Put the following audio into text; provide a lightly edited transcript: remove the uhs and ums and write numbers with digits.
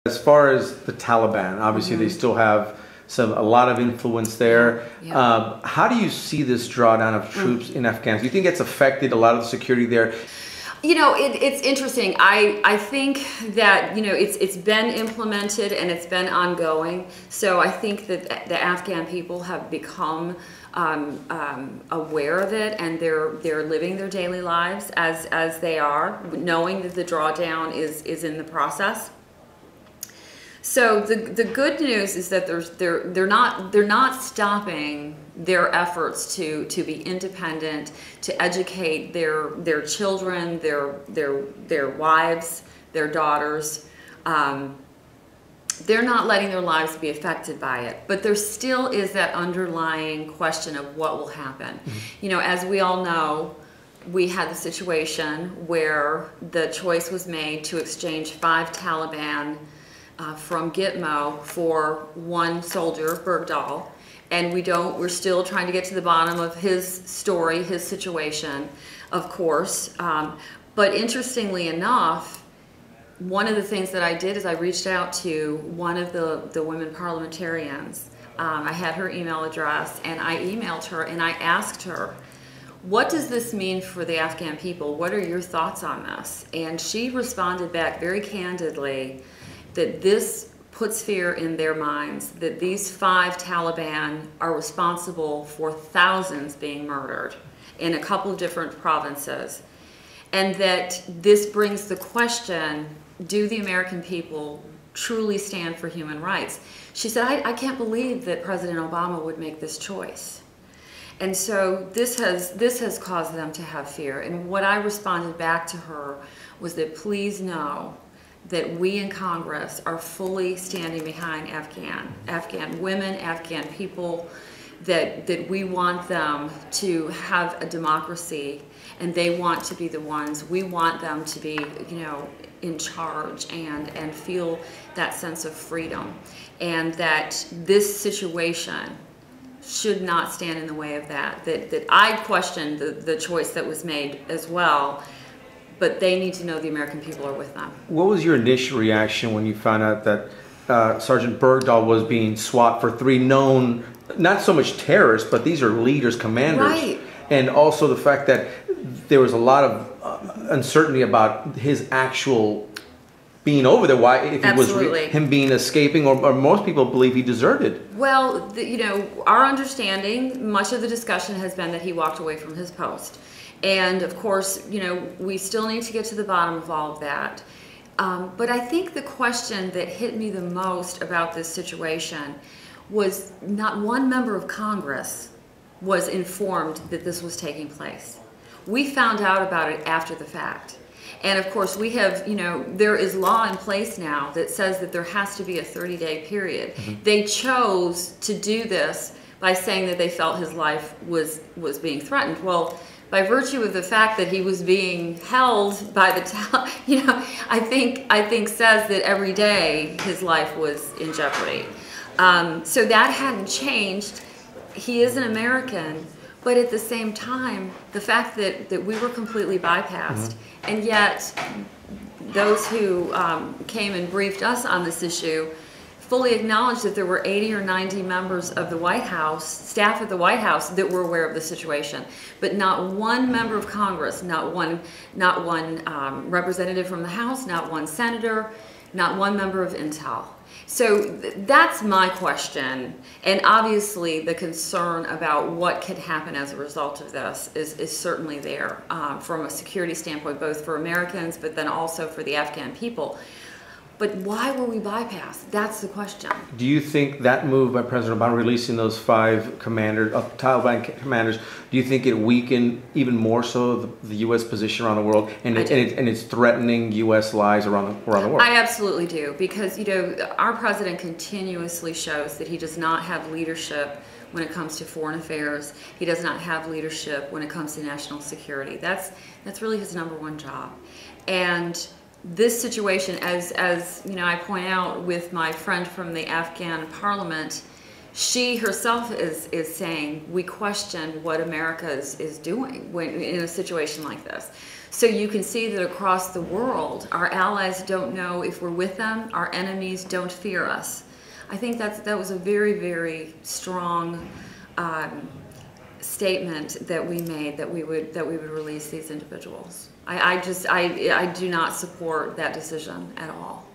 As far as the Taliban, obviously they still have a lot of influence there. Yeah. How do you see this drawdown of troops in Afghanistan? Do you think it's affected a lot of the security there? You know, it's interesting. I think that, you know, it's been implemented and it's been ongoing. So I think that the Afghan people have become aware of it, and they're living their daily lives as they are, knowing that the drawdown is in the process. So the good news is that they're not stopping their efforts to be independent, to educate their children, their wives, their daughters. They're not letting their lives be affected by it, but there still is that underlying question of what will happen. You know, as we all know, we had the situation where the choice was made to exchange 5 Taliban from Gitmo for 1 soldier, Bergdahl, and we're still trying to get to the bottom of his story, his situation, of course. But interestingly enough, one of the things that I did is I reached out to one of the women parliamentarians. I had her email address, and I emailed her and I asked her, what does this mean for the Afghan people? What are your thoughts on this? And she responded back very candidly that this puts fear in their minds, that these 5 Taliban are responsible for thousands being murdered in a couple of different provinces. And that this brings the question, do the American people truly stand for human rights? She said, I can't believe that President Obama would make this choice. And so this has caused them to have fear. And what I responded back to her was that please know that we in Congress are fully standing behind Afghan women, Afghan people, that we want them to have a democracy, and they want to be the ones, we want them to be, you know, in charge and feel that sense of freedom, and that this situation should not stand in the way of that. That I questioned the choice that was made as well, but they need to know the American people are with them. What was your initial reaction when you found out that Sgt Bergdahl was being swapped for 3 known, not so much terrorists, but these are leaders, commanders? Right. And also the fact that there was a lot of uncertainty about his actual being over there. Why, if it was him being escaping, or most people believe he deserted? Well, you know, our understanding, much of the discussion has been that he walked away from his post. And of course, you know, we still need to get to the bottom of all of that. But I think the question that hit me the most about this situation was not one member of Congress was informed that this was taking place. We found out about it after the fact. And of course, we have, you know, there is law in place now that says that there has to be a 30-day period. They chose to do this by saying that they felt his life was being threatened. Well, by virtue of the fact that he was being held by the, you know, I think says that every day his life was in jeopardy. So that hadn't changed. He is an American, but at the same time, the fact that we were completely bypassed, and yet those who came and briefed us on this issue fully acknowledged that there were 80 or 90 members of the White House, staff at the White House, that were aware of the situation. But not one member of Congress, not one representative from the House, not one senator, not one member of Intel. So that's my question, and obviously the concern about what could happen as a result of this is certainly there from a security standpoint, both for Americans but then also for the Afghan people. But why were we bypassed? That's the question. Do you think that move by President Obama, releasing those 5 commanders, Taliban commanders, do you think it weakened even more so the U.S. position around the world, and it's threatening U.S. lives around the world? I absolutely do, because, you know, our president continuously shows that he does not have leadership when it comes to foreign affairs. He does not have leadership when it comes to national security. That's really his #1 job. And this situation, as you know, I point out with my friend from the Afghan parliament, she herself is saying we question what America is doing in a situation like this. So you can see that across the world, our allies don't know if we're with them, our enemies don't fear us. I think that was a very, very strong statement that we made, that we would release these individuals. I do not support that decision at all.